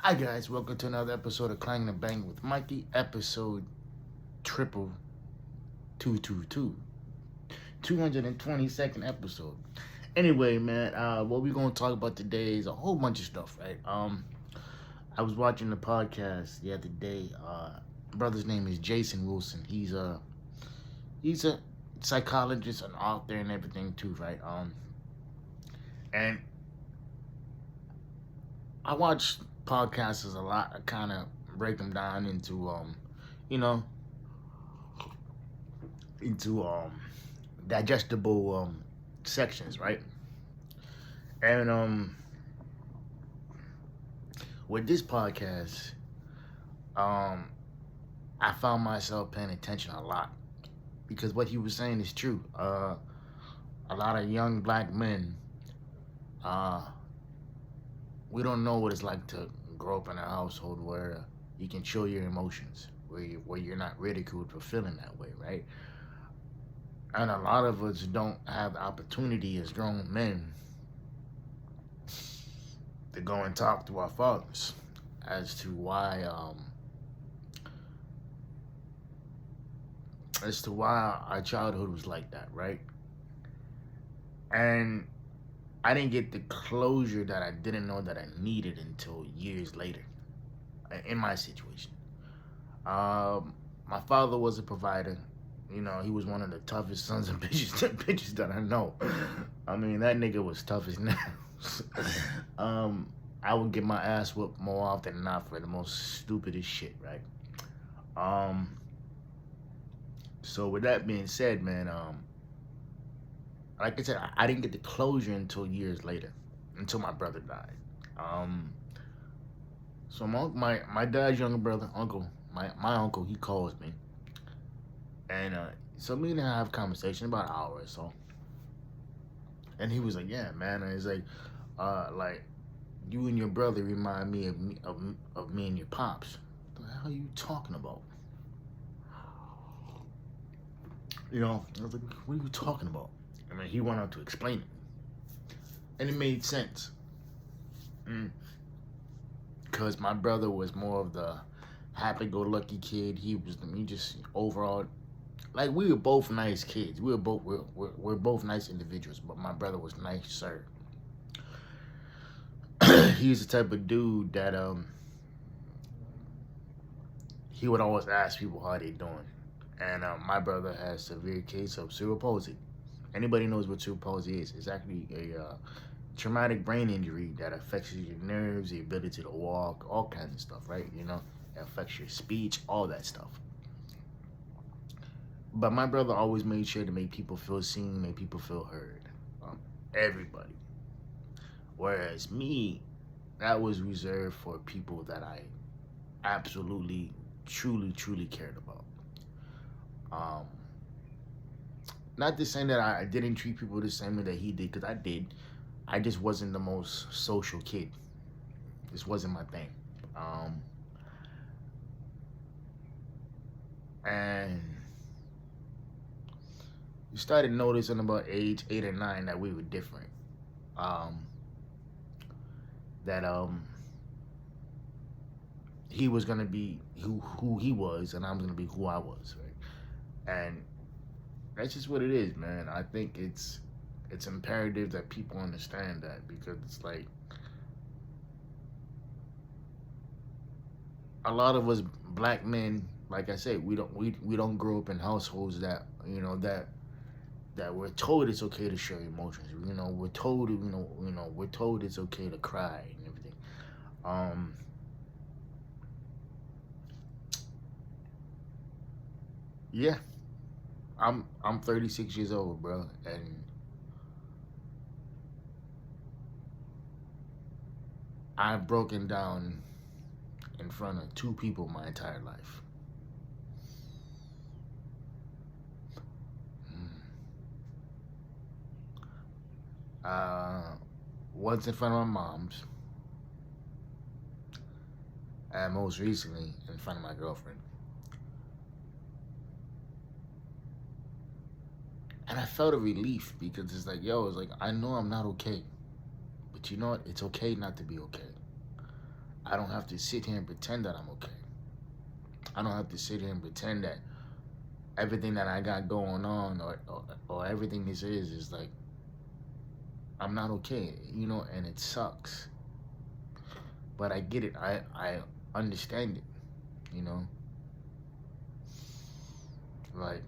Hi guys, welcome to another episode of Clangin and Bangin with Mikey, episode triple 222, 222nd episode. Anyway, man, what we're gonna talk about today is a whole bunch of stuff, right? I was watching the podcast the other day. Brother's name is Jason Wilson. He's a psychologist, an author, and everything too, right? And I watch podcasts a lot. I kind of break them down you know, into digestible sections, right? And with this podcast, um, I found myself paying attention a lot because what he was saying is true. A lot of young black men, uh, we don't know what it's like to grow up in a household where you can show your emotions, where you're not ridiculed for feeling that way, right? And a lot of us don't have the opportunity as grown men to go and talk to our fathers as to why our childhood was like that, right? And I didn't get the closure that I didn't know that I needed until years later in my situation. My father was a provider. You know, he was one of the toughest sons of bitches that I know. I mean, that nigga was tough as nails. I would get my ass whooped more often than not for the most stupidest shit, right? Um, so with that being said, man, like I said, I didn't get the closure until years later, until my brother died. Um, so my dad's younger brother, uncle, my uncle, he calls me, and so me and him have a conversation about an hour or so, and he was like, "Yeah, man," and he's like you and your brother remind me of me and your pops. What the hell are you talking about? You know, I was like, what are you talking about? I mean, he went on to explain it, and it made sense. Because my brother was more of the happy-go-lucky kid. He just overall, like, we were both nice kids. We're both nice individuals, but my brother was nicer. He's the type of dude that he would always ask people how they doing. And my brother has severe case of cerebral palsy. Anybody knows what cerebral palsy is? It's actually a traumatic brain injury that affects your nerves, the ability to walk, all kinds of stuff, right? You know, it affects your speech, all that stuff. But my brother always made sure to make people feel seen, make people feel heard. Everybody. Whereas me, that was reserved for people that I absolutely, truly cared about. Um, Not to say that I didn't treat people the same way that he did, because I did. I just wasn't the most social kid. This wasn't my thing. Um, and you started noticing about age 8 or 9 that we were different. Um, that he was gonna be who he was, and I'm gonna be who I was, right? And that's just what it is, man. I think it's imperative that people understand that, because it's like a lot of us black men, like I said, we don't grow up in households that that we're told it's okay to share emotions. You know, we're told it's okay to cry and everything. Um, yeah, I'm 36 years old, bro, and I've broken down in front of two people my entire life. Uh, Once in front of my mom's, and most recently in front of my girlfriend. And I felt a relief, because it's like, yo, it's like, I know I'm not okay, but you know what? It's okay not to be okay. I don't have to sit here and pretend that I'm okay. I don't have to sit here and pretend that everything that I got going on or everything this is like I'm not okay, and it sucks. But I get it. I understand it, you know. Like,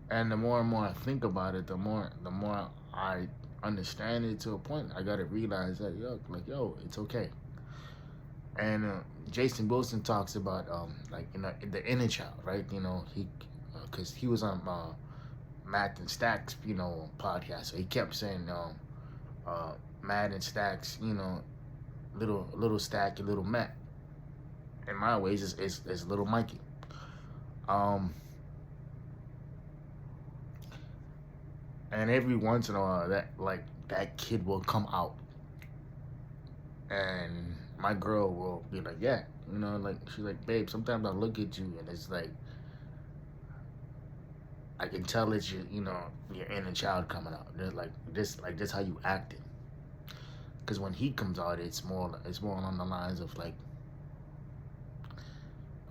and the more and more I think about it, the more I understand it to a point. I gotta realize that yo, it's okay. And Jason Wilson talks about like the inner child, right? He because he was on Matt and Stacks podcast, so he kept saying Matt and Stacks, little Stack and little Matt. In my ways, it's little Mikey. Um, and every once in a while, that kid will come out, and my girl will be like, yeah, like she's like, babe. Sometimes I look at you, and it's like I can tell it's your inner child coming out. They're like this how you acting. Because when he comes out, it's more along the lines of like,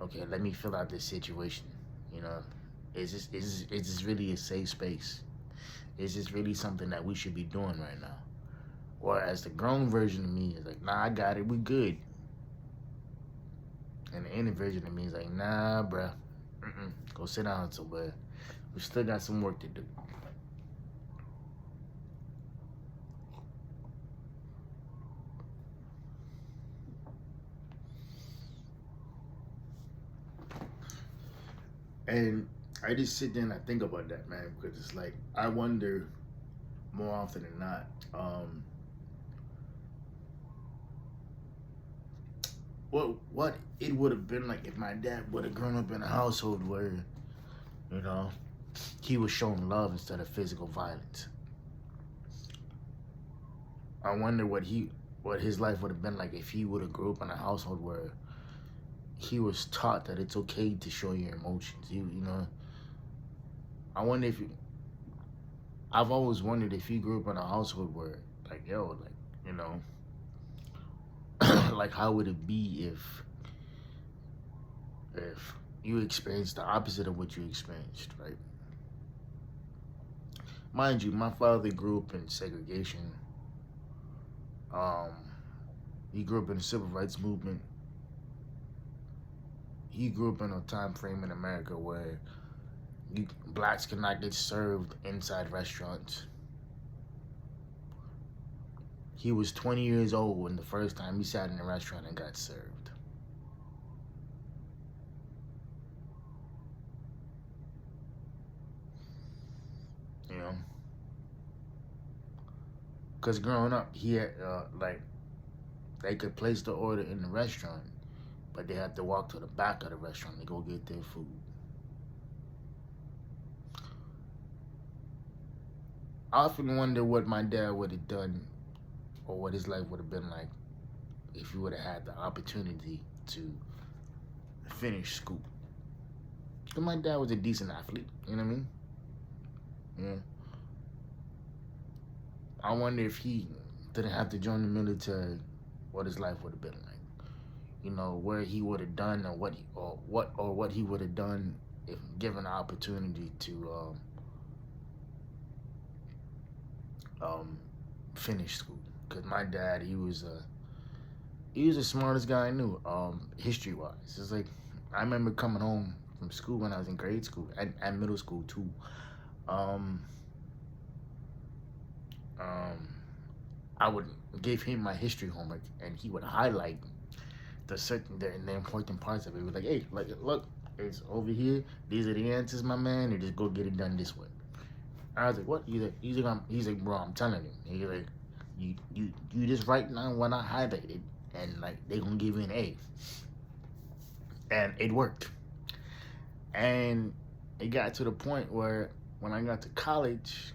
okay, let me fill out this situation. Is this really a safe space? Is this really something that we should be doing right now? Or as the grown version of me is like, nah, I got it, we good. And the inner version of me is like, nah, bruh, go sit down somewhere. We still got some work to do. And I just sit there and I think about that, man, because it's like I wonder more often than not, what it would have been like if my dad would have grown up in a household where, you know, he was showing love instead of physical violence. I wonder what his life would have been like if he would have grew up in a household where he was taught that it's okay to show your emotions. I wonder if I've always wondered if he grew up in a household where, like, yo, like, like, how would it be if you experienced the opposite of what you experienced, right? Mind you, my father grew up in segregation. Um, he grew up in the civil rights movement. He grew up in a time frame in America where blacks could not get served inside restaurants. He was 20 years old when the first time he sat in a restaurant and got served. You know? Because growing up, he had, like, they could place the order in the restaurant, but they had to walk to the back of the restaurant to go get their food. I often wonder what my dad would have done or what his life would have been like if he would have had the opportunity to finish school. Because my dad was a decent athlete, you know what I mean? Yeah. I wonder if he didn't have to join the military, what his life would have been like. Where he would have done or what he would have done if given the opportunity to finish school. Because my dad, he was the smartest guy I knew, history wise. It's like I remember coming home from school when I was in grade school and middle school too. I would give him my history homework and he would highlight the important parts of it. He was like, hey, like, look, it's over here. These are the answers, my man, and just go get it done this way. I was like, what? He's like, bro, I'm telling you. He's like, you just write down what I highlighted, and like they gonna give you an A. And it worked. And it got to the point where when I got to college,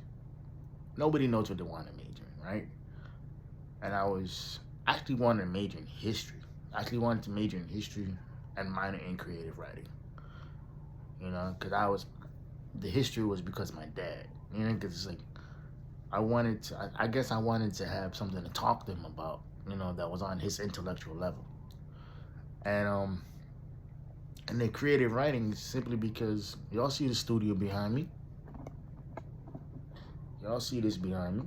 nobody knows what they want to major in, right? And I was actually wanted to major in history. I actually wanted to major in history and minor in creative writing. Because the history was because of my dad. Because it's like, I guess I wanted to have something to talk to him about that was on his intellectual level. And and they created writing simply because y'all see the studio behind me. Y'all see this behind me.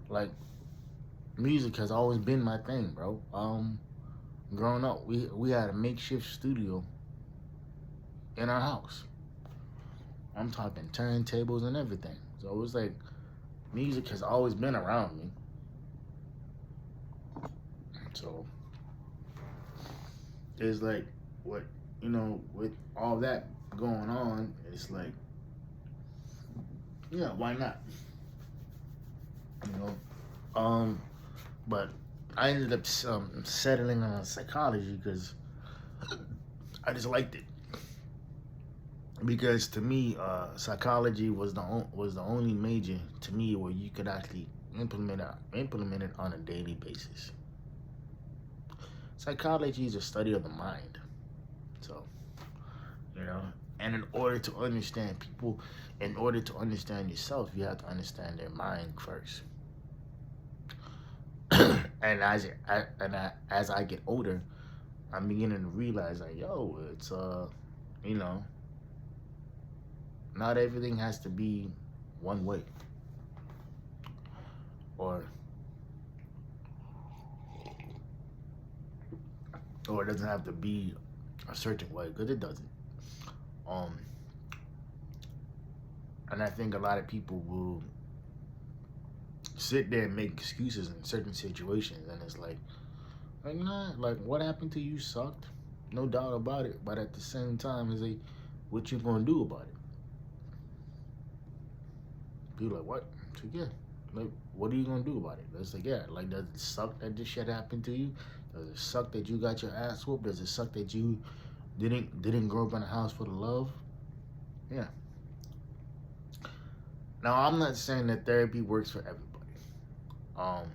Like, music has always been my thing, bro. Growing up, we had a makeshift studio in our house. I'm talking turntables and everything. So it was like music has always been around me. So it's like what with all that going on, it's like, yeah, why not? You know, but I ended up settling on psychology because I just liked it. Because to me, psychology was the only major to me where you could actually implement it on a daily basis. Psychology is a study of the mind, so and in order to understand people, in order to understand yourself, you have to understand their mind first. And as I get older, I'm beginning to realize like, yo, it's you know, not everything has to be one way, or it doesn't have to be a certain way, because it doesn't. Um, and I think a lot of people will sit there and make excuses in certain situations, and it's like nah, like what happened to you sucked, no doubt about it. But at the same time, it's like, what you gonna do about it? People like, what? So yeah, like, what are you gonna do about it? It's like, yeah, like, does it suck that this shit happened to you? Does it suck that you got your ass whooped? Does it suck that you didn't grow up in a house full of love? Yeah. Now, I'm not saying that therapy works for everybody. Um,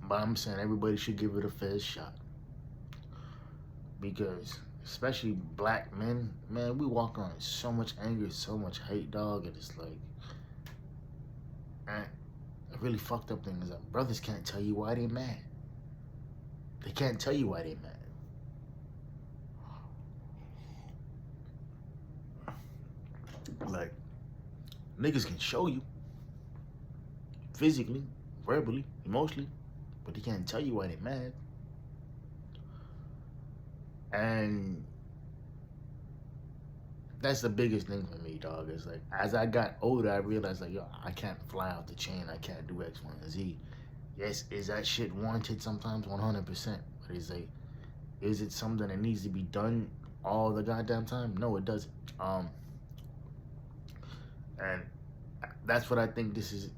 but I'm saying everybody should give it a fair shot. Because especially black men, man, we walk around with so much anger, so much hate, dog, and it's like, man, a really fucked up thing is that brothers can't tell you why they mad. They can't tell you why they mad. Like, niggas can show you physically, verbally, emotionally, but they can't tell you why they mad. And that's the biggest thing for me, dog. It's like, as I got older, I realized, like, yo, I can't fly off the chain. I can't do X, Y, and Z. Yes, is that shit warranted sometimes? 100%. But it's like, is it something that needs to be done all the goddamn time? No, it doesn't. And that's what I think this is,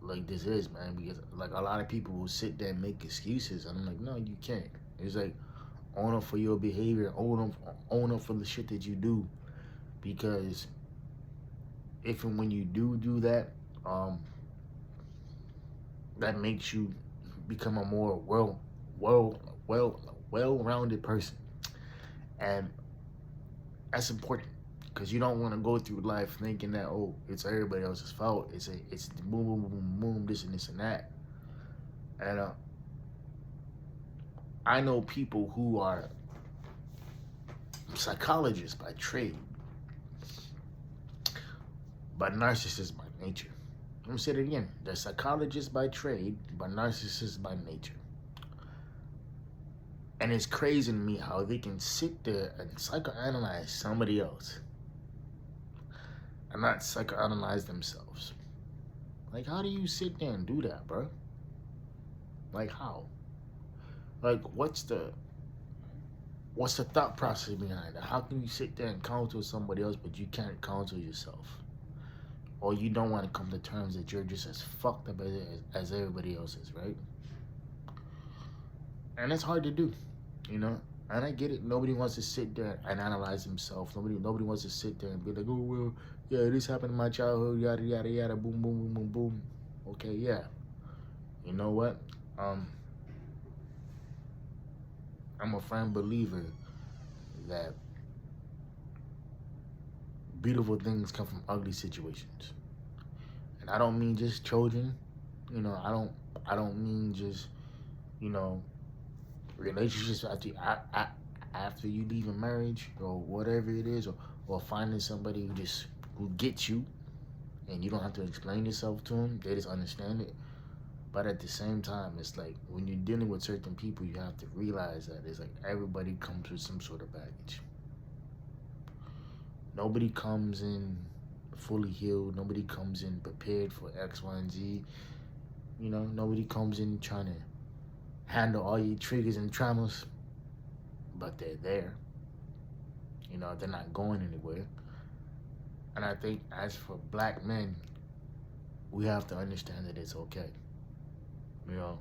like, this is, man. Because, like, a lot of people will sit there and make excuses. And I'm like, no, you can't. It's like, own up for your behavior. Own up for the shit that you do. Because if and when you do that, that makes you become a more well-rounded person. And that's important, because you don't want to go through life thinking that, oh, it's everybody else's fault. It's boom, boom, boom, boom, this and this and that. And I know people who are psychologists by trade, but narcissists by nature. Let me say it again. They're psychologists by trade, but narcissists by nature. And it's crazy to me how they can sit there and psychoanalyze somebody else and not psychoanalyze themselves. Like, how do you sit there and do that, bro? Like, how? Like, what's the thought process behind it? How can you sit there and counsel somebody else, but you can't counsel yourself? Or you don't want to come to terms that you're just as fucked up as everybody else is, right? And it's hard to do, And I get it. Nobody wants to sit there and analyze himself. Nobody wants to sit there and be like, oh, well, yeah, this happened in my childhood, yada, yada, yada, boom, boom, boom, boom, boom. Okay, yeah. You know what? I'm a firm believer that beautiful things come from ugly situations. And I don't mean just children. You know, I don't mean just, you know, relationships after you leave a marriage or whatever it is, or finding somebody who gets you and you don't have to explain yourself to them. They just understand it. But at the same time, it's like when you're dealing with certain people, you have to realize that it's like everybody comes with some sort of baggage. Nobody comes in fully healed. Nobody comes in prepared for X, Y, and Z. You know, nobody comes in trying to handle all your triggers and traumas, but they're there. You know, they're not going anywhere. And I think as for black men, we have to understand that it's okay. You know,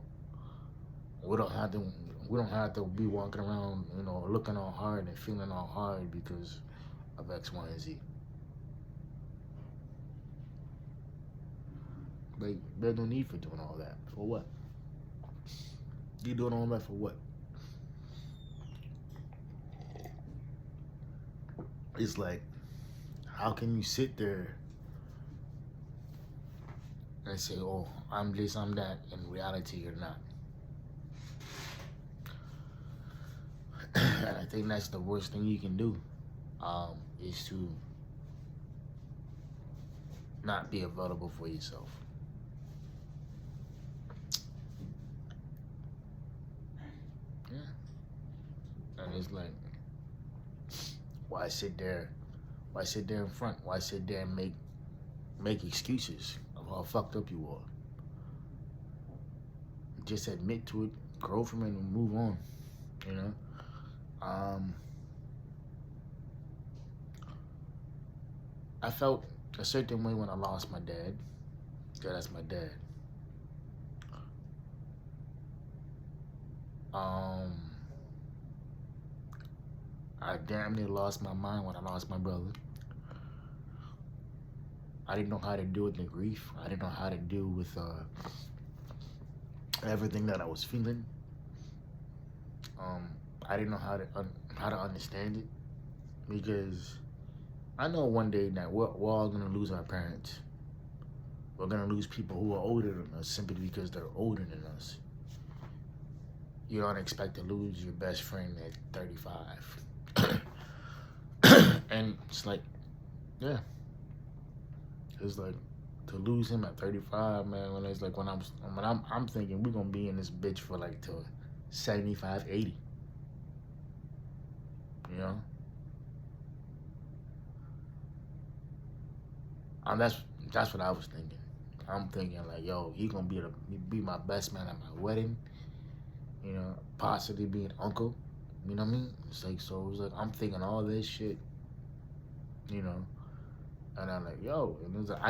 we don't have to we don't have to be walking around, you know, looking all hard and feeling all hard because of X, Y, and Z. Like, there's no need for doing all that. For what? You doing all that for what? It's like, how can you sit there and say, oh, I'm this, I'm that, in reality you're not? And I think that's the worst thing you can do, is to not be available for yourself. Yeah. And it's like, why sit there? Why sit there in front? Why sit there and make excuses of how fucked up you are? Just admit to it, grow from it, and move on. You know. I felt a certain way when I lost my dad. Yeah, that's my dad. I damn near lost my mind when I lost my brother. I didn't know how to deal with the grief. I didn't know how to deal with everything that I was feeling. I didn't know how to understand it, because I know one day that we're all gonna lose our parents. We're gonna lose people who are older than us simply because they're older than us. You don't expect to lose your best friend at 35. And it's like, yeah. It's like, to lose him at 35, man, when it's like, when I'm thinking we're gonna be in this bitch for like till 75, 80. You know? That's what I was thinking. I'm thinking like, yo, he gonna be my best man at my wedding. You know, possibly be an uncle. You know what I mean? It's like, so it was like, I'm thinking all this shit. You know, and I'm like, yo, and it was like,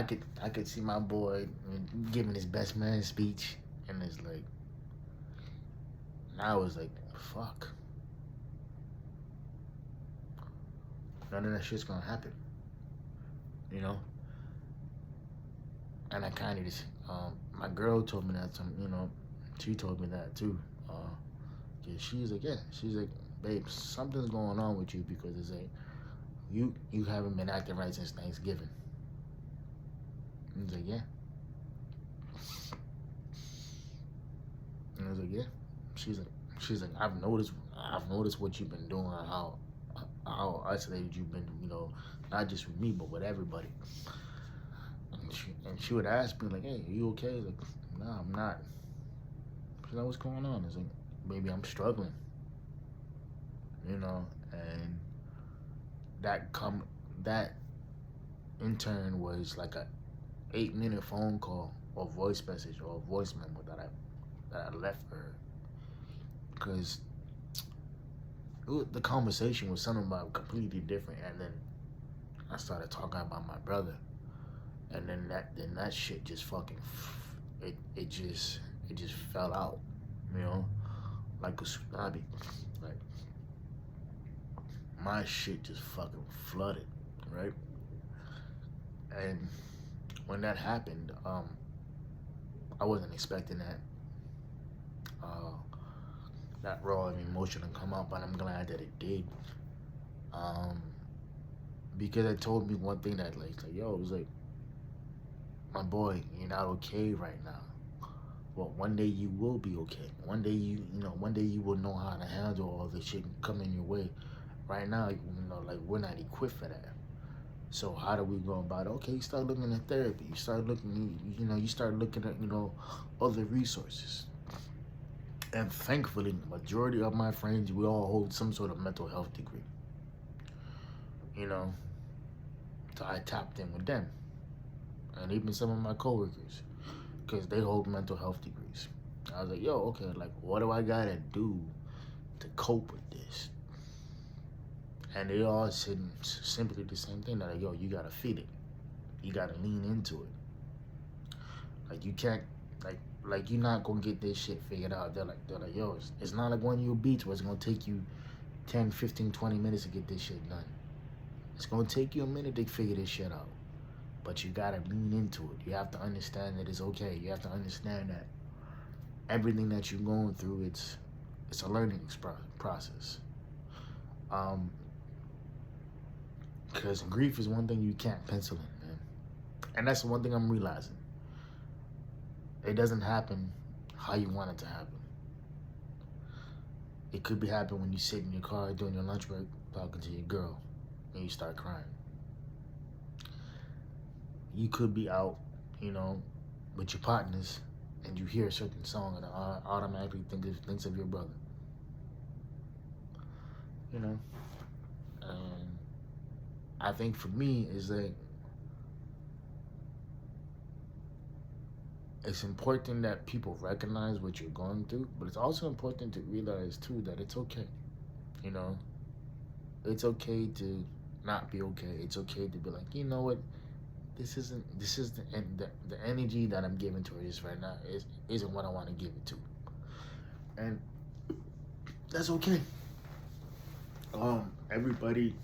I could see my boy giving his best man speech, and it's like, and I was like, fuck, none of that shit's gonna happen. You know. And I kind of just, my girl told me that, you know, she told me that too. She's like, yeah, she's like, babe, something's going on with you, because it's like, you haven't been acting right since Thanksgiving. And I was like, yeah. And I was like, yeah. She's like, I've noticed what you've been doing, how isolated you've been, you know, not just with me, but with everybody. And she would ask me like, hey, are you okay? Like, no, I'm not. She's like, what's going on? It's like, maybe I'm struggling. You know, and that in turn was like a 8-minute phone call or voice message or voice memo that I left for her, because the conversation was something about completely different, and then I started talking about my brother, and then that shit just fucking it just fell out, you know, like a tsunami. Like, my shit just fucking flooded, right? And when that happened, I wasn't expecting that raw of emotion to come up, but I'm glad that it did. Because it told me one thing, that like yo, it was like, my boy, you're not okay right now. Well, one day you will be okay. One day one day you will know how to handle all the shit coming your way. Right now, like we're not equipped for that. So how do we go about it? Okay, you start looking at therapy. You start looking, you start looking at, other resources. And thankfully, majority of my friends, we all hold some sort of mental health degree. You know, so I tapped in with them, and even some of my coworkers, because they hold mental health degrees. I was like, yo, okay, like, what do I gotta do to cope with this? And they all said simply the same thing. They're like, yo, you gotta feed it. You gotta lean into it. Like, you can't, like you're not gonna get this shit figured out. They're like, yo, it's not like one of your beats where it's gonna take you 10, 15, 20 minutes to get this shit done. It's gonna take you a minute to figure this shit out. But you gotta lean into it. You have to understand that it's okay. You have to understand that everything that you're going through, it's a learning process. Because grief is one thing you can't pencil in, man. And that's one thing I'm realizing. It doesn't happen how you want it to happen. It could be happening when you sit in your car doing your lunch break, talking to your girl, and you start crying. You could be out, with your partners, and you hear a certain song and automatically thinks of your brother. And I think for me is that it's important that people recognize what you're going through, but it's also important to realize too that it's okay. It's okay to not be okay. It's okay to be like, you know what? This is the energy that I'm giving to this right now isn't what I want to give it to, and that's okay. Everybody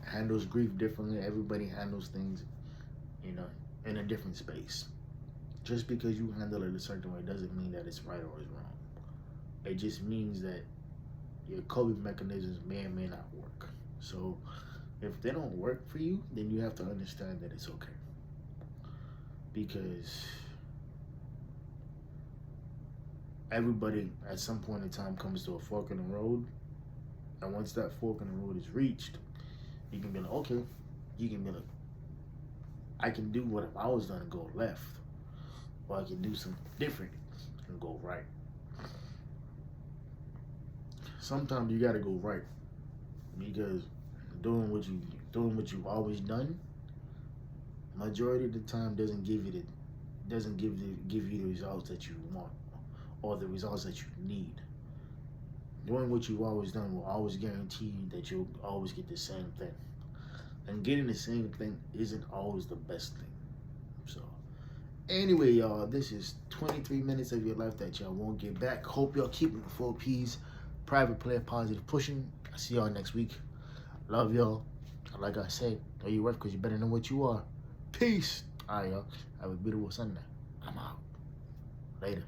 handles grief differently. Everybody handles things, in a different space. Just because you handle it a certain way doesn't mean that it's right or it's wrong. It just means that your coping mechanisms may or may not work. So if they don't work for you, then you have to understand that it's okay. Because everybody at some point in time comes to a fork in the road. And once that fork in the road is reached, you can be like, okay, you can be like, I can do what if I was gonna go left. Or I can do something different and go right. Sometimes you gotta go right. Because doing what you've always done, majority of the time doesn't give you the results that you want or the results that you need. Doing what you've always done will always guarantee you that you'll always get the same thing. And getting the same thing isn't always the best thing. So anyway, y'all, this is 23 minutes of your life that y'all won't get back. Hope y'all keeping the 4 P's. Private player, positive pushing. I'll see y'all next week. Love y'all. Like I said, know your worth because you better know what you are. Peace. All right, y'all. Have a beautiful Sunday. I'm out. Later.